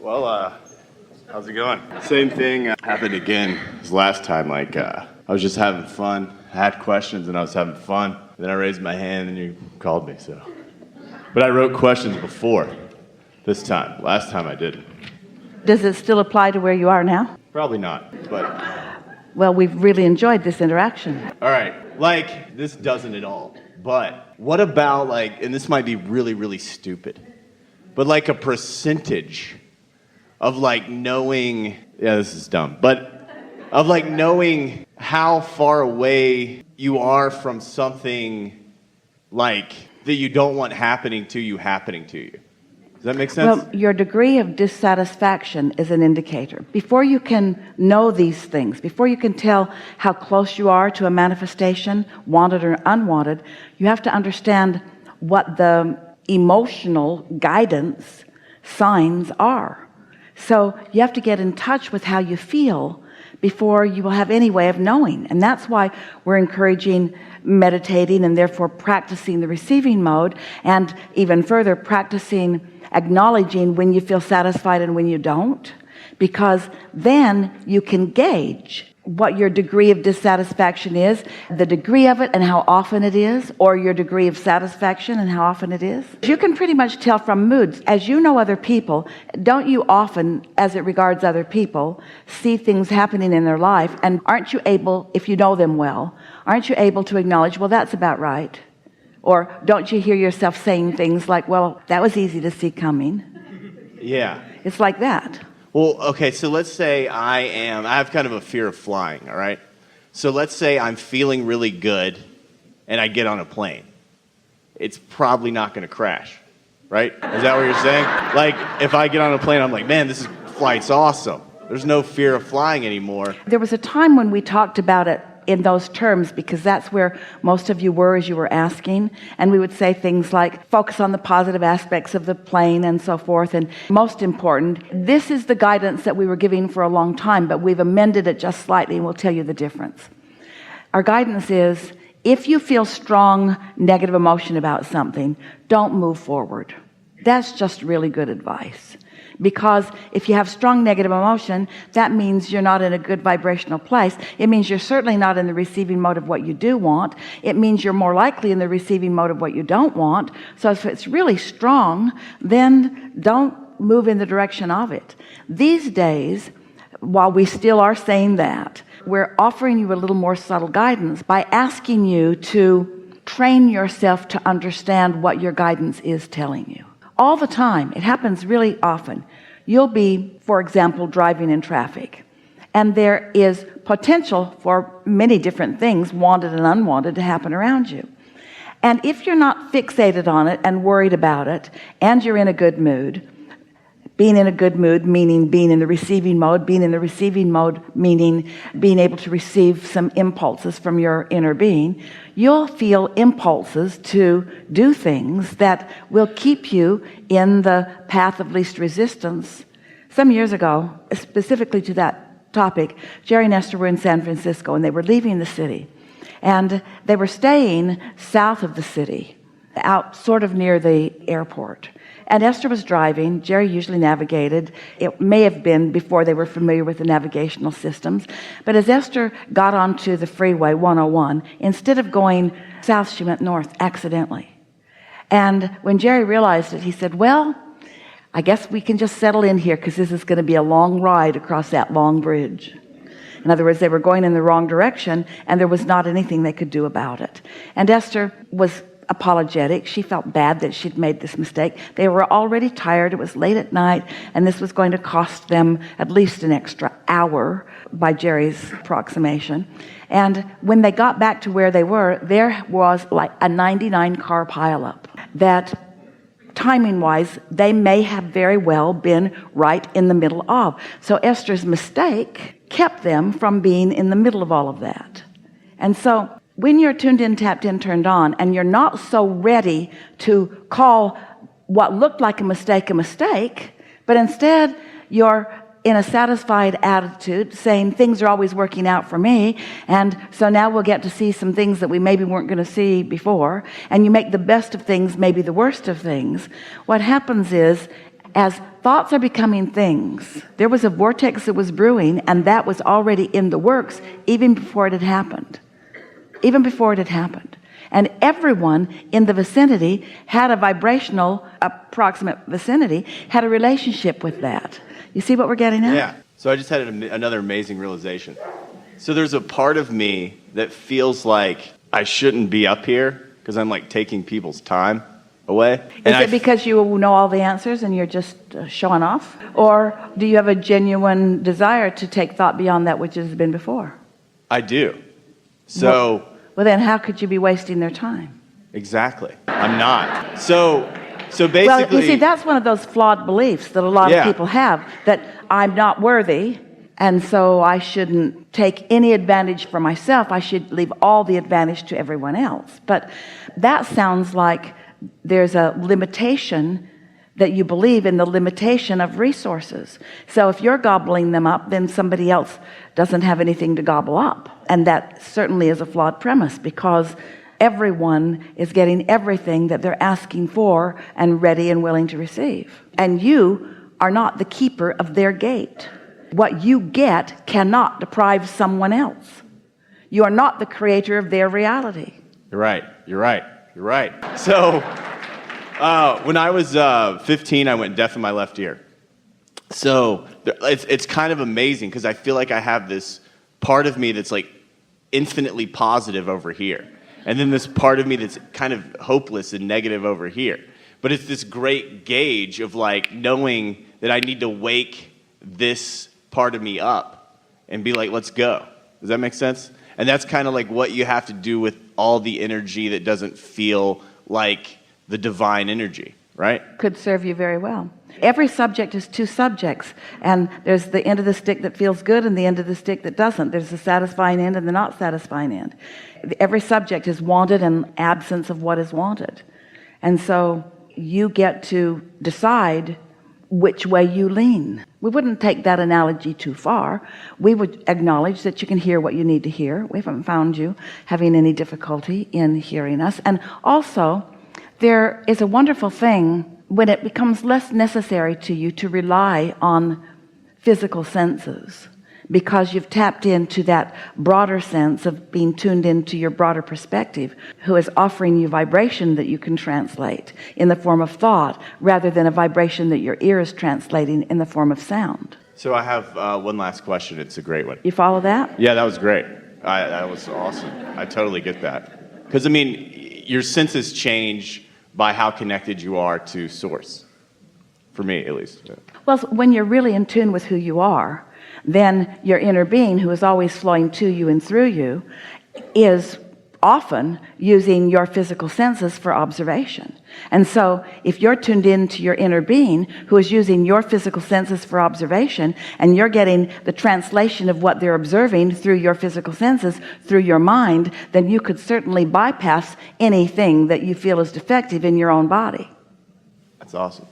Well, how's it going? Same thing happened again as last time. I was just having fun. I had questions and I was having fun. Then I raised my hand and you called me, so. But I wrote questions before this time. Last time I didn't. Does it still apply to where you are now? Probably not, but. Well, we've really enjoyed this interaction. All right, this doesn't at all. But what about and this might be really, really stupid, but a percentage of knowing, yeah, this is dumb, but of knowing how far away you are from something that you don't want happening to you. Does that make sense? Well, your degree of dissatisfaction is an indicator. Before you can know these things, before you can tell how close you are to a manifestation, wanted or unwanted, you have to understand what the emotional guidance signs are. So you have to get in touch with how you feel before you will have any way of knowing. And that's why we're encouraging meditating and therefore practicing the receiving mode, and even further practicing acknowledging when you feel satisfied and when you don't, because then you can gauge what your degree of dissatisfaction is, the degree of it and how often it is, or your degree of satisfaction and how often it is. You can pretty much tell from moods. As you know other people, don't you often, as it regards other people, see things happening in their life, and aren't you able, if you know them well, aren't you able to acknowledge, well, that's about right? Or don't you hear yourself saying things like, well, that was easy to see coming? Yeah. It's like that. Well, okay, so let's say I have kind of a fear of flying, all right? So let's say I'm feeling really good and I get on a plane. It's probably not going to crash, right? Is that what you're saying? If I get on a plane, I'm like, man, flight's awesome. There's no fear of flying anymore. There was a time when we talked about it in those terms, because that's where most of you were as you were asking, and we would say things like focus on the positive aspects of the plane and so forth. And most important, this is the guidance that we were giving for a long time, but we've amended it just slightly, and we'll tell you the difference. Our guidance is, if you feel strong negative emotion about something, don't move forward. That's just really good advice. Because if you have strong negative emotion, that means you're not in a good vibrational place. It means you're certainly not in the receiving mode of what you do want. It means you're more likely in the receiving mode of what you don't want. So if it's really strong, then don't move in the direction of it. These days, while we still are saying that, we're offering you a little more subtle guidance by asking you to train yourself to understand what your guidance is telling you. All the time. It happens really often. You'll be, for example, driving in traffic, and there is potential for many different things, wanted and unwanted, to happen around you. And if you're not fixated on it and worried about it, and you're in a good mood, being in a good mood meaning being in the receiving mode, being in the receiving mode meaning being able to receive some impulses from your inner being, you'll feel impulses to do things that will keep you in the path of least resistance. Some years ago, specifically to that topic, Jerry and Esther were in San Francisco, and they were leaving the city, and they were staying south of the city, out sort of near the airport. And Esther was driving. Jerry usually navigated. It may have been before they were familiar with the navigational systems. But as Esther got onto the freeway 101, instead of going south, she went north accidentally. And when Jerry realized it, he said, well, I guess we can just settle in here, because this is going to be a long ride across that long bridge. In other words, they were going in the wrong direction, and there was not anything they could do about it. And Esther was apologetic. She felt bad that she'd made this mistake. They were already tired. It was late at night, and this was going to cost them at least an extra hour by Jerry's approximation. And when they got back to where they were, there was like a 99 car pileup that, timing-wise, they may have very well been right in the middle of. So Esther's mistake kept them from being in the middle of all of that. And so when you're tuned in, tapped in, turned on, and you're not so ready to call what looked like a mistake, but instead you're in a satisfied attitude, saying things are always working out for me, and so now we'll get to see some things that we maybe weren't going to see before, and you make the best of things, maybe the worst of things. What happens is, as thoughts are becoming things, there was a vortex that was brewing, and that was already in the works even before it had happened. Even before it had happened. And everyone in the vicinity had a vibrational, approximate vicinity, had a relationship with that. You see what we're getting at? Yeah. So I just had another amazing realization. So there's a part of me that feels like I shouldn't be up here because I'm like taking people's time away. Is it because you know all the answers and you're just showing off? Or do you have a genuine desire to take thought beyond that which has been before? I do. So... Well, then how could you be wasting their time? Exactly. I'm not. So basically... Well, you see, that's one of those flawed beliefs that a lot of people have, that I'm not worthy, and so I shouldn't take any advantage for myself. I should leave all the advantage to everyone else. But that sounds like there's a limitation that you believe in, the limitation of resources. So if you're gobbling them up, then somebody else doesn't have anything to gobble up. And that certainly is a flawed premise, because everyone is getting everything that they're asking for and ready and willing to receive. And you are not the keeper of their gate. What you get cannot deprive someone else. You are not the creator of their reality. You're right. So when I was 15, I went deaf in my left ear. So it's kind of amazing, because I feel like I have this part of me that's like infinitely positive over here, and then this part of me that's kind of hopeless and negative over here. But it's this great gauge of like knowing that I need to wake this part of me up and be like, let's go. Does that make sense? And that's kind of like what you have to do with all the energy that doesn't feel like the divine energy, right? Could serve you very well. Every subject is two subjects, and there's the end of the stick that feels good and the end of the stick that doesn't. There's the satisfying end and the not satisfying end. Every subject is wanted and absence of what is wanted. And so you get to decide which way you lean. We wouldn't take that analogy too far. We would acknowledge that you can hear what you need to hear. We haven't found you having any difficulty in hearing us. And also, there is a wonderful thing when it becomes less necessary to you to rely on physical senses, because you've tapped into that broader sense of being tuned into your broader perspective, who is offering you vibration that you can translate in the form of thought, rather than a vibration that your ear is translating in the form of sound. So I have one last question. It's a great one. You follow that? Yeah, that was great. That was awesome. I totally get that. Because, I mean, your senses change by how connected you are to source. For me, at least. Yeah. Well, when you're really in tune with who you are, then your inner being, who is always flowing to you and through you, is often using your physical senses for observation. And so if you're tuned into your inner being, who is using your physical senses for observation, and you're getting the translation of what they're observing through your physical senses, through your mind, then you could certainly bypass anything that you feel is defective in your own body. That's awesome.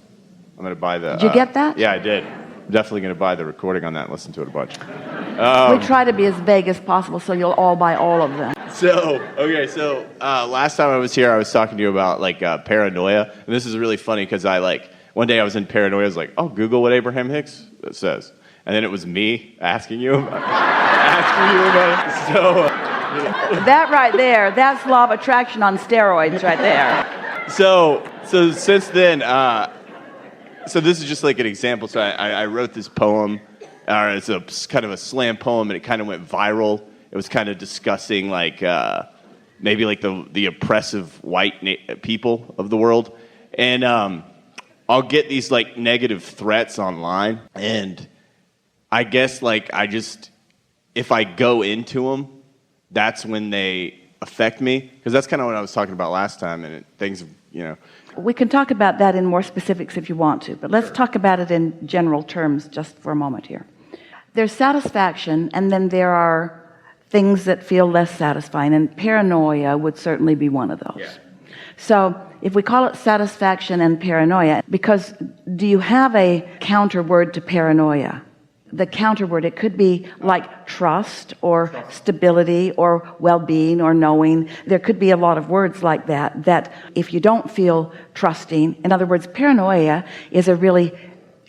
I'm going to buy the... Did you get that? Yeah, I did. I'm definitely going to buy the recording on that and listen to it a bunch. We try to be as vague as possible so you'll all buy all of them. So last time I was here, I was talking to you about like paranoia, and this is really funny because one day I was in paranoia. I was like, "Oh, Google what Abraham-Hicks says," and then it was me asking you about it. So that right there, that's law of attraction on steroids, right there. So since then, so this is just like an example. So I wrote this poem. It's a kind of a slam poem, and it kind of went viral. It was kind of discussing like maybe like the oppressive white people of the world, and I'll get these like negative threats online, and I guess like if I go into them, that's when they affect me, because that's kind of what I was talking about last time, and things, you know. We can talk about that in more specifics if you want to, but let's talk about it in general terms just for a moment here. There's satisfaction, and then there are things that feel less satisfying, and paranoia would certainly be one of those. Yeah. So if we call it satisfaction and paranoia, because do you have a counter word to paranoia? The counter word, it could be like trust or stability or well-being or knowing. There could be a lot of words like that if you don't feel trusting, in other words, paranoia is a really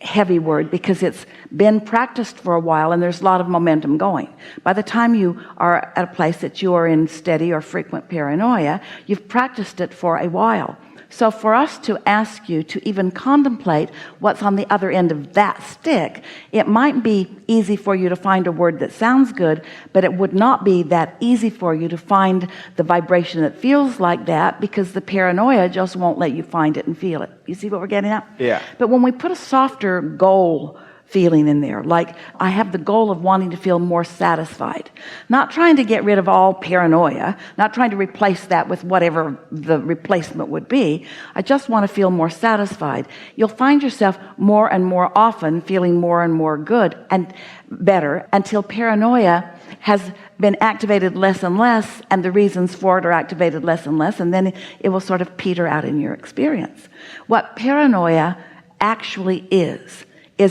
heavy word because it's been practiced for a while and there's a lot of momentum going. By the time you are at a place that you are in steady or frequent paranoia, you've practiced it for a while. So for us to ask you to even contemplate what's on the other end of that stick, it might be easy for you to find a word that sounds good, but it would not be that easy for you to find the vibration that feels like that, because the paranoia just won't let you find it and feel it. You see what we're getting at? Yeah. But when we put a softer goal feeling in there, like I have the goal of wanting to feel more satisfied, not trying to get rid of all paranoia, not trying to replace that with whatever the replacement would be. I just want to feel more satisfied. You'll find yourself more and more often feeling more and more good and better until paranoia has been activated less and less, and the reasons for it are activated less and less, and then it will sort of peter out in your experience. What paranoia actually is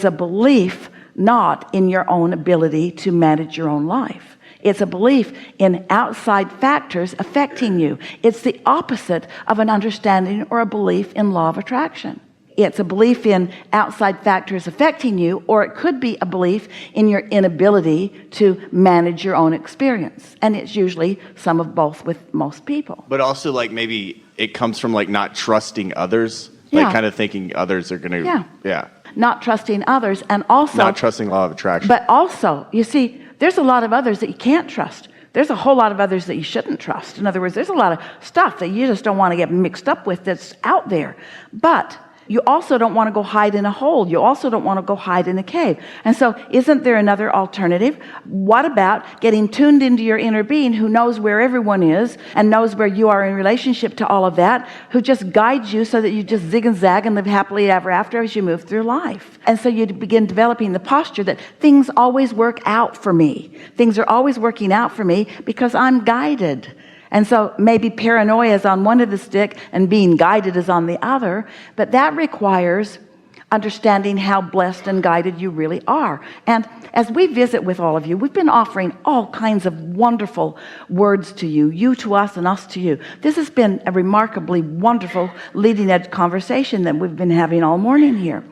a belief not in your own ability to manage your own life. It's a belief in outside factors affecting you. It's the opposite of an understanding or a belief in law of attraction. It's a belief in outside factors affecting you, or it could be a belief in your inability to manage your own experience. And it's usually some of both with most people. But also, like, maybe it comes from like not trusting others, like Yeah. kind of thinking others are going to, Yeah. Not trusting others, and also not trusting law of attraction. But also, you see, there's a lot of others that you can't trust. There's a whole lot of others that you shouldn't trust. In other words, there's a lot of stuff that you just don't want to get mixed up with that's out there. But you also don't want to go hide in a hole. You also don't want to go hide in a cave. And so isn't there another alternative? What about getting tuned into your inner being, who knows where everyone is and knows where you are in relationship to all of that, who just guides you so that you just zig and zag and live happily ever after as you move through life. And so you begin developing the posture that things always work out for me. Things are always working out for me because I'm guided. And so maybe paranoia is on one of the stick and being guided is on the other, but that requires understanding how blessed and guided you really are. And as we visit with all of you, we've been offering all kinds of wonderful words to you, you to us and us to you. This has been a remarkably wonderful leading edge conversation that we've been having all morning here.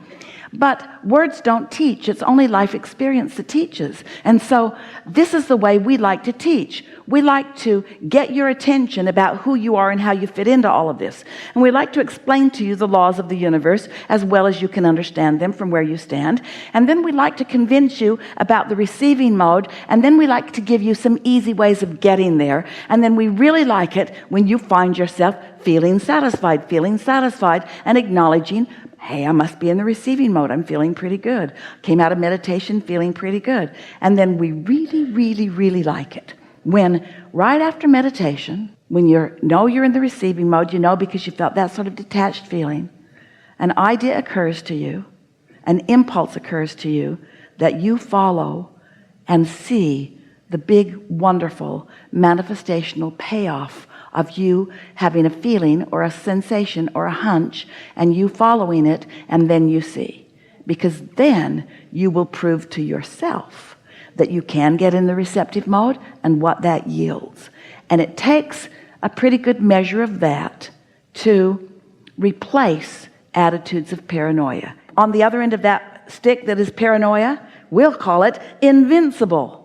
But words don't teach. It's only life experience that teaches. And so this is the way we like to teach. We like to get your attention about who you are and how you fit into all of this. And we like to explain to you the laws of the universe as well as you can understand them from where you stand. And then we like to convince you about the receiving mode. And then we like to give you some easy ways of getting there. And then we really like it when you find yourself feeling satisfied and acknowledging, hey, I must be in the receiving mode. I'm feeling pretty good. Came out of meditation feeling pretty good. And then we really, really, really like it when right after meditation, when you know you're in the receiving mode, you know because you felt that sort of detached feeling, an idea occurs to you, an impulse occurs to you that you follow and see the big, wonderful manifestational payoff of you having a feeling or a sensation or a hunch and you following it, and then you see. Because then you will prove to yourself that you can get in the receptive mode and what that yields. And it takes a pretty good measure of that to replace attitudes of paranoia. On the other end of that stick that is paranoia, we'll call it invincible.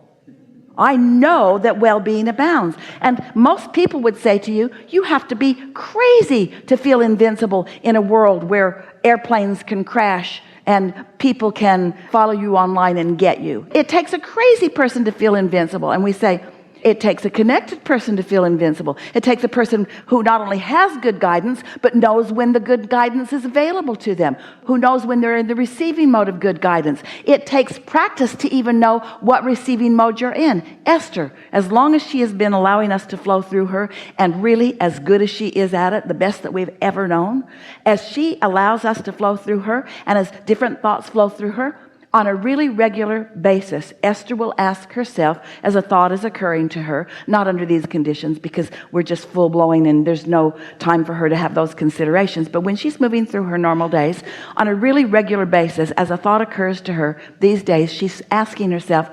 I know that well-being abounds. And most people would say to you, you have to be crazy to feel invincible in a world where airplanes can crash and people can follow you online and get you. It takes a crazy person to feel invincible. And we say, it takes a connected person to feel invincible. It takes a person who not only has good guidance, but knows when the good guidance is available to them, who knows when they're in the receiving mode of good guidance. It takes practice to even know what receiving mode you're in. Esther, as long as she has been allowing us to flow through her, and really as good as she is at it, the best that we've ever known, as she allows us to flow through her, and as different thoughts flow through her, on a really regular basis, Esther will ask herself, as a thought is occurring to her, not under these conditions because we're just full-blowing and there's no time for her to have those considerations, but when she's moving through her normal days, on a really regular basis, as a thought occurs to her these days, she's asking herself,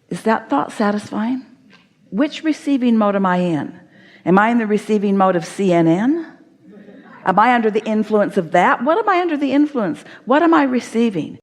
is that thought satisfying? Which receiving mode am I in? Am I in the receiving mode of CNN? Am I under the influence of that? What am I under the influence? What am I receiving?